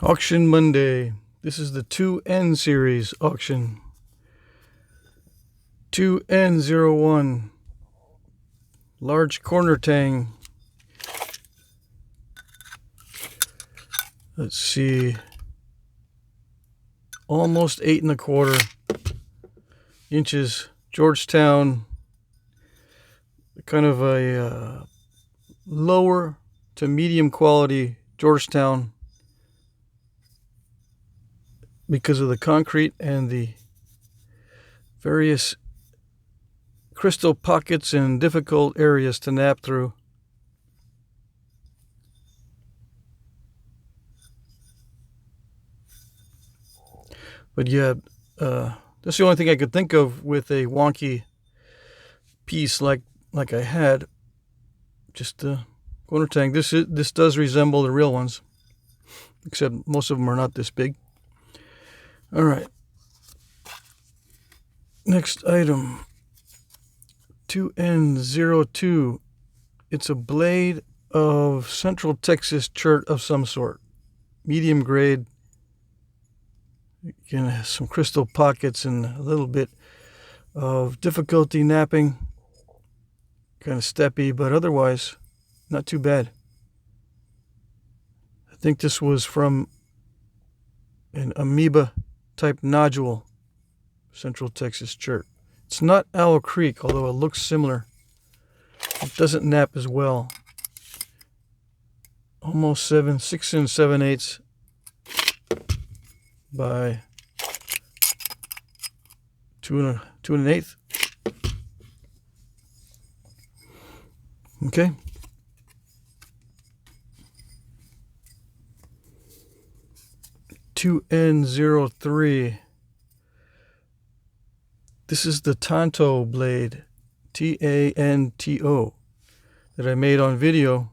Auction Monday. This is the 2N series auction. 2N01. Large corner tang. Let's see. Almost 8 1/4 inches. Georgetown. Kind of a lower to medium quality Georgetown, because of the concrete and the various crystal pockets and difficult areas to nap through. But yeah, that's the only thing I could think of with a wonky piece like I had. Just corner tang. This does resemble the real ones, except most of them are not this big. All right. Next item. 2N02. It's a blade of Central Texas chert of some sort. Medium grade. Again, it has some crystal pockets and a little bit of difficulty napping. Kind of steppy, but otherwise not too bad. I think this was from an amoeba type nodule, Central Texas chert. It's not Owl Creek, although it looks similar. It doesn't nap as well. Almost 6 7/8 by 2 1/8. Okay. N03. This is the Tonto blade, Tanto, that I made on video.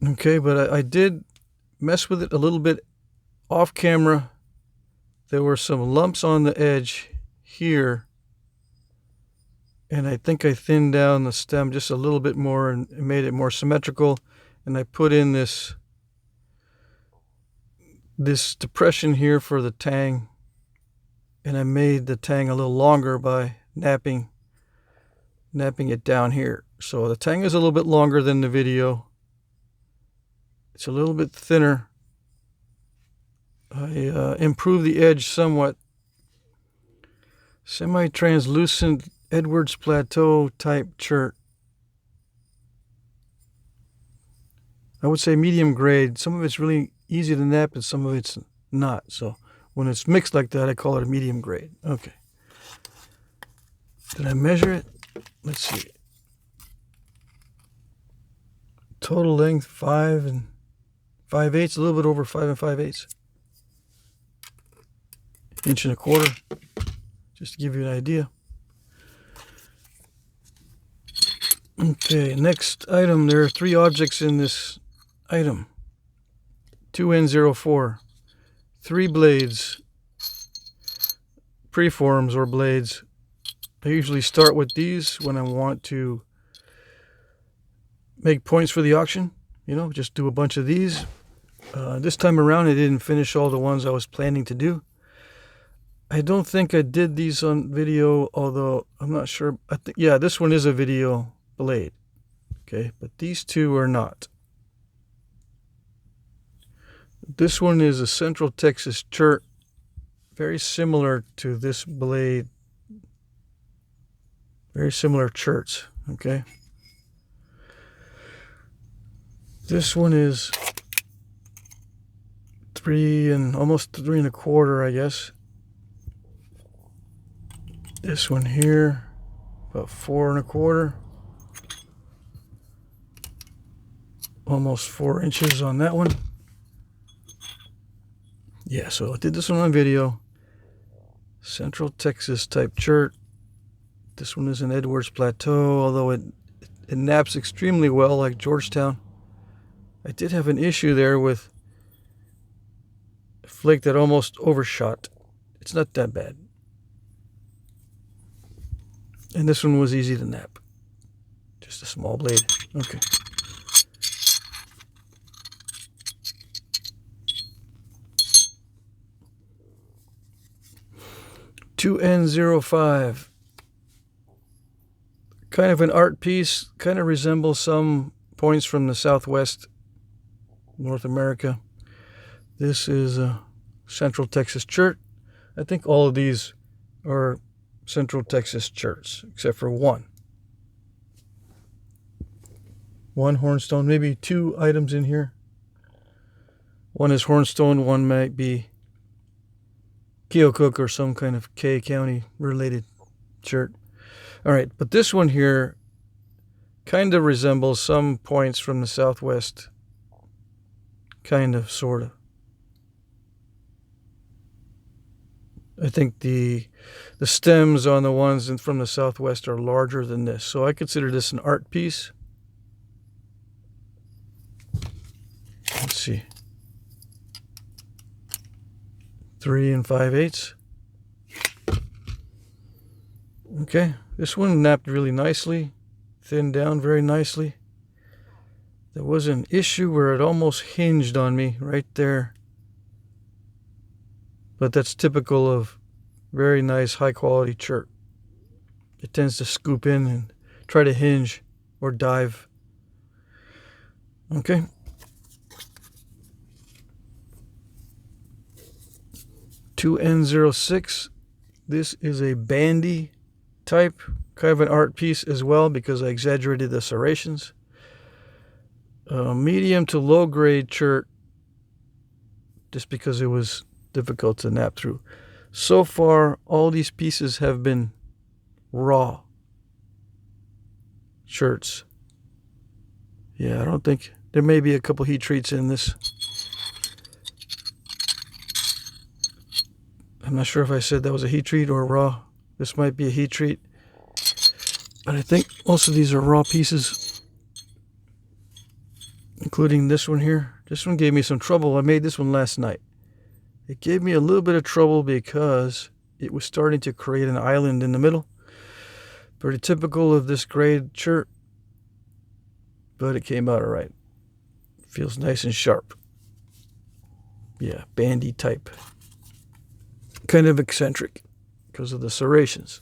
Okay, but I did mess with it a little bit off camera. There were some lumps on the edge here, and I think I thinned down the stem just a little bit more and made it more symmetrical. And I put in this depression here for the tang, and I made the tang a little longer by napping it down here. So the tang is a little bit longer than the video. It's a little bit thinner. I improved the edge somewhat. Semi-translucent Edwards Plateau type chert. I would say medium grade. Some of it's really easy to nap and some of it's not. So when it's mixed like that, I call it a medium grade. Okay. Did I measure it? Let's see. Total length 5 5/8, a little bit over 5 5/8. 1 1/4, just to give you an idea. Okay, next item. There are 3 objects in this item. 2N04. 3 blades, preforms or blades. I usually start with these when I want to make points for the auction. Just do a bunch of these. This time around, I didn't finish all the ones I was planning to do. I don't think I did these on video, although I'm not sure. Yeah, this one is a video blade. Okay, but these 2 are not. This one is a Central Texas chert, very similar to this blade. Very similar cherts, okay? This one is almost 3 1/4, I guess. This one here, about 4 1/4. Almost 4 inches on that one. Yeah, so I did this one on video. Central Texas type chert. This one is an Edwards Plateau, although it naps extremely well like Georgetown. I did have an issue there with a flake that almost overshot. It's not that bad. And this one was easy to nap. Just a small blade. Okay. 2N05. Kind of an art piece, kind of resembles some points from the Southwest, North America. This is a Central Texas chert. I think all of these are Central Texas cherts, except for one. One Hornstone, maybe two items in here. One is Hornstone, one might be Cahokia or some kind of K County related chert. All right, but this one here kind of resembles some points from the Southwest. Kind of, sort of. I think the stems on the ones from the Southwest are larger than this. So I consider this an art piece. Let's see. 3 5/8. Okay, this one napped really nicely, thinned down very nicely. There was an issue where it almost hinged on me right there. But that's typical of very nice, high quality chert. It tends to scoop in and try to hinge or dive. Okay. (2N06). This is a Bandy type, kind of an art piece as well because I exaggerated the serrations. Medium to low grade chert, just because it was difficult to nap through. So far, all these pieces have been raw cherts. Yeah, I don't think there may be a couple heat treats in this. I'm not sure if I said that was a heat treat or raw. This might be a heat treat. But I think most of these are raw pieces, including this one here. This one gave me some trouble. I made this one last night. It gave me a little bit of trouble because it was starting to create an island in the middle. Pretty typical of this grade chert, but it came out all right. Feels nice and sharp. Yeah, Bandy type. Kind of eccentric because of the serrations.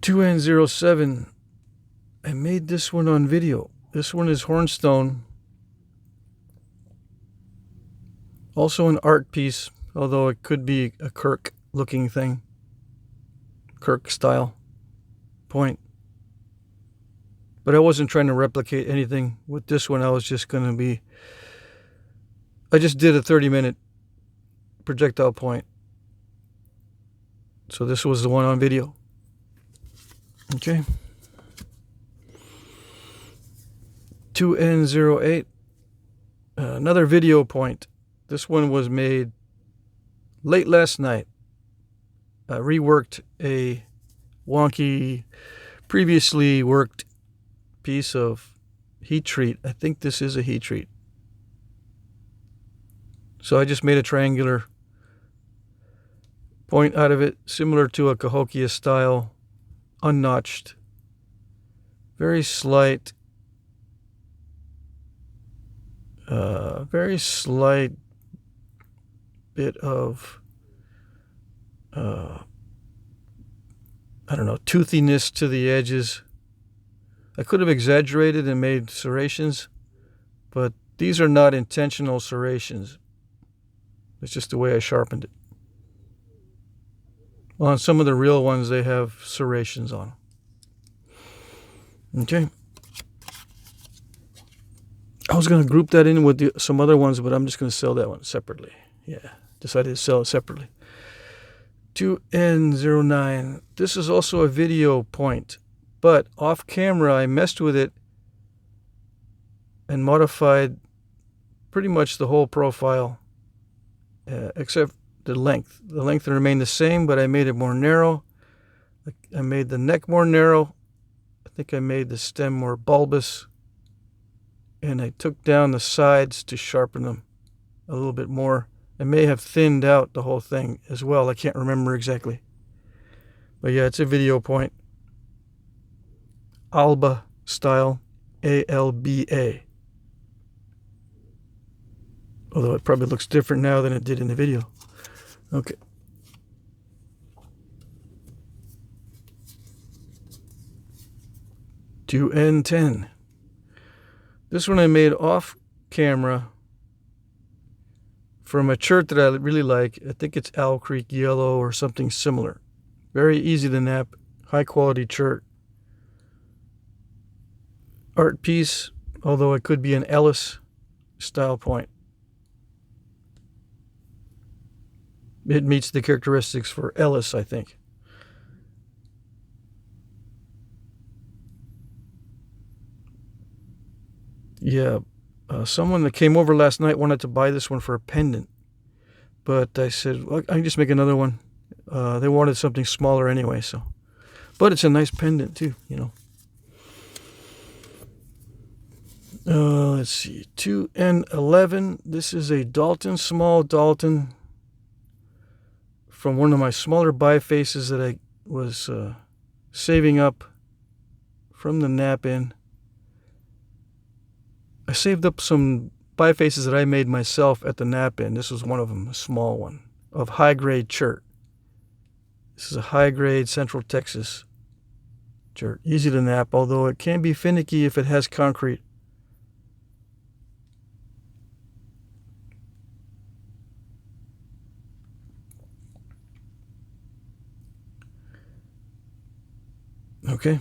2N07. I made this one on video. This one is Hornstone. Also an art piece, although it could be a Kirk looking thing. Kirk style point. But I wasn't trying to replicate anything with this one. I just did a 30-minute projectile point. So this was the one on video. Okay. 2N08. Another video point. This one was made late last night. I reworked a wonky, previously worked piece of heat treat. I think this is a heat treat. So I just made a triangular point out of it, similar to a Cahokia style, unnotched, very slight bit of toothiness to the edges. I could have exaggerated and made serrations, but these are not intentional serrations. It's just the way I sharpened it. On some of the real ones, they have serrations on them. Okay. I was going to group that in with some other ones, but I'm just going to sell that one separately. Yeah, decided to sell it separately. 2N09. This is also a video point, but off camera I messed with it and modified pretty much the whole profile, except the length. The length remained the same, but I made it more narrow. I made the neck more narrow. I think I made the stem more bulbous. And I took down the sides to sharpen them a little bit more. I may have thinned out the whole thing as well. I can't remember exactly. But yeah, it's a video point. Alba style. ALBA. Although it probably looks different now than it did in the video. Okay. 2N10. This one I made off camera from a chert that I really like. I think it's Owl Creek Yellow or something similar. Very easy to nap, high quality chert. Art piece, although it could be an Ellis style point. It meets the characteristics for Ellis, I think. Yeah, someone that came over last night wanted to buy this one for a pendant. But I said, well, I can just make another one. They wanted something smaller anyway, so. But it's a nice pendant too, you know. Let's see, 2N11. This is a Dalton, small Dalton, from one of my smaller bifaces that I was saving up from the nap-in. I saved up some bifaces that I made myself at the nap-in. This was one of them, a small one, of high-grade chert. This is a high-grade Central Texas chert. Easy to nap, although it can be finicky if it has concrete. Okay.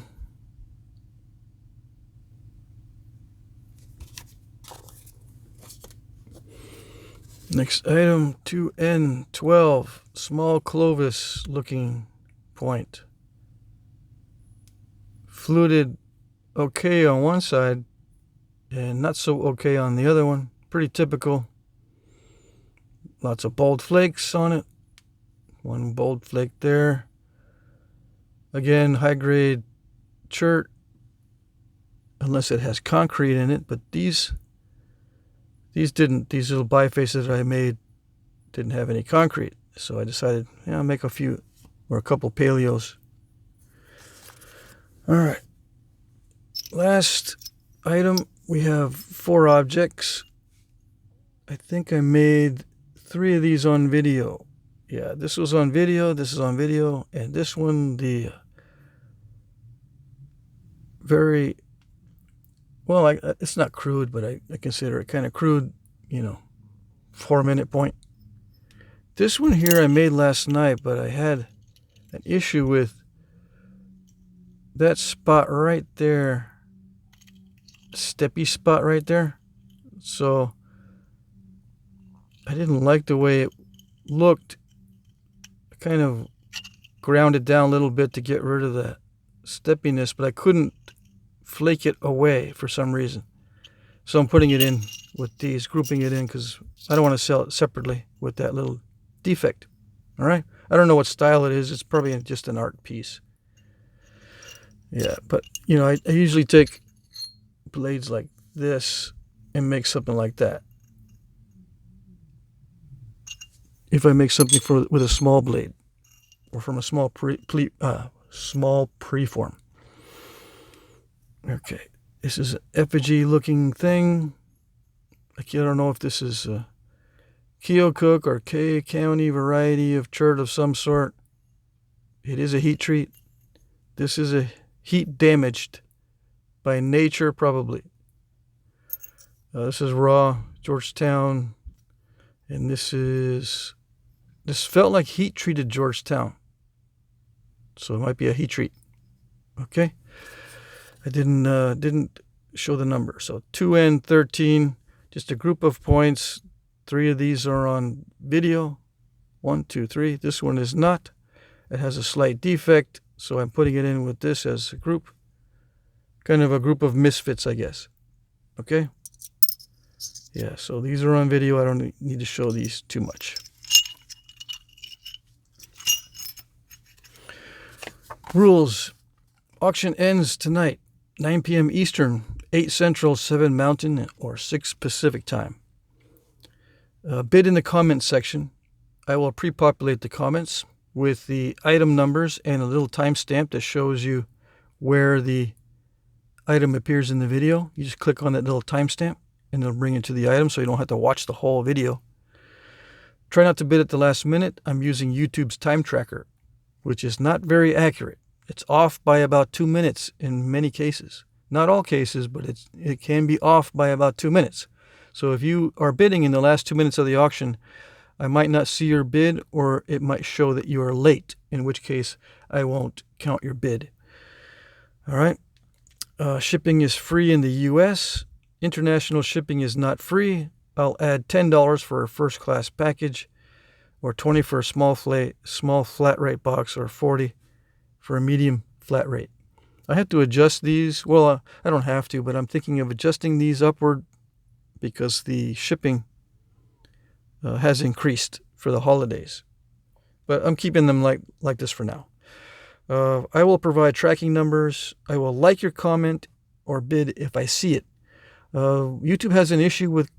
Next item, 2N12, small Clovis looking point. Fluted okay on one side and not so okay on the other one. Pretty typical. Lots of bold flakes on it. One bold flake there. Again, high grade chert, unless it has concrete in it, but these didn't. These little bifaces that I made didn't have any concrete. So I decided, yeah, I'll make a few or a couple paleos. All right. Last item, we have 4 objects. I think I made 3 of these on video. Yeah, this was on video, this is on video, and this one, the very, well, it's not crude, but I consider it kind of crude, you know, 4-minute point. This one here I made last night, but I had an issue with that spot right there, steppy spot right there. So I didn't like the way it looked. I kind of ground it down a little bit to get rid of that steppiness, but I couldn't flake it away for some reason. So I'm putting it in with these, grouping it in, because I don't want to sell it separately with that little defect. All right? I don't know what style it is. It's probably just an art piece. Yeah, but, you know, I usually take blades like this and make something like that. If I make something with a small blade or from a small preform. Okay, this is an effigy looking thing. Like, I don't know if this is a Keokuk or K County variety of chert of some sort. It is a heat treat. This is a heat damaged by nature, probably. This is raw Georgetown, and this felt like heat treated Georgetown, so it might be a heat treat. Okay, I didn't show the number. So 2N13, just a group of points. 3 of these are on video. 1, 2, 3. This one is not. It has a slight defect, so I'm putting it in with this as a group. Kind of a group of misfits, I guess. Okay? Yeah, so these are on video. I don't need to show these too much. Rules. Auction ends tonight, 9 p.m. Eastern, 8 Central, 7 Mountain, or 6 Pacific time. Bid in the comments section. I will pre-populate the comments with the item numbers and a little timestamp that shows you where the item appears in the video. You just click on that little timestamp and it'll bring you to the item so you don't have to watch the whole video. Try not to bid at the last minute. I'm using YouTube's time tracker, which is not very accurate. It's off by about 2 minutes in many cases. Not all cases, but it can be off by about 2 minutes. So if you are bidding in the last 2 minutes of the auction, I might not see your bid, or it might show that you are late, in which case I won't count your bid. All right. Shipping is free in the U.S. International shipping is not free. I'll add $10 for a first-class package, or $20 for a small flat rate box, or $40 for a medium flat rate. I have to adjust these. Well, I don't have to, but I'm thinking of adjusting these upward because the shipping has increased for the holidays. But I'm keeping them like this for now. I will provide tracking numbers. I will like your comment or bid if I see it. YouTube has an issue with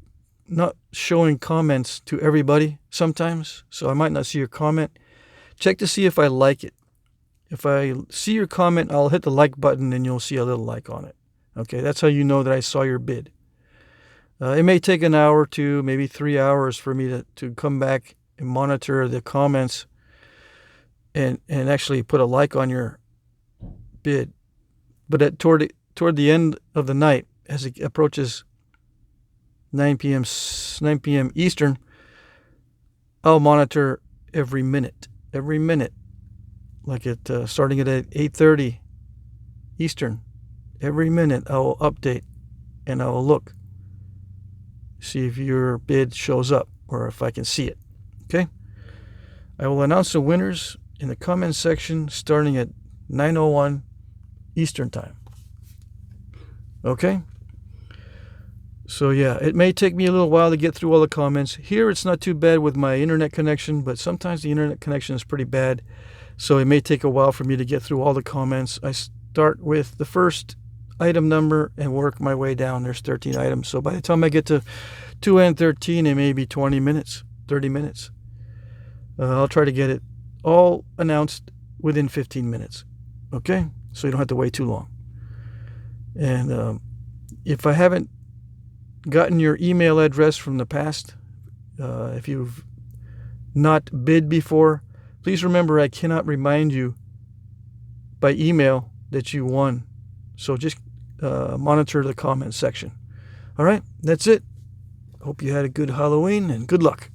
not showing comments to everybody sometimes, so I might not see your comment. Check to see if I like it. If I see your comment, I'll hit the like button and you'll see a little like on it. Okay, that's how you know that I saw your bid. It may take an hour or two, maybe 3 hours for me to come back and monitor the comments and actually put a like on your bid. But toward the end of the night, as it approaches 9 p.m. Eastern, I'll monitor every minute, like starting at 8:30 Eastern. Every minute I will update and I will look, see if your bid shows up or if I can see it. Okay? I will announce the winners in the comment section starting at 9:01 Eastern time. Okay? So yeah, it may take me a little while to get through all the comments. Here it's not too bad with my internet connection, but sometimes the internet connection is pretty bad. So it may take a while for me to get through all the comments. I start with the first item number and work my way down. There's 13 items. So by the time I get to 2 and 13, it may be 20 minutes, 30 minutes. I'll try to get it all announced within 15 minutes. Okay? So you don't have to wait too long. And if I haven't gotten your email address from the past, if you've not bid before, please remember I cannot remind you by email that you won. So just monitor the comment section. All right, that's it. Hope you had a good Halloween and good luck.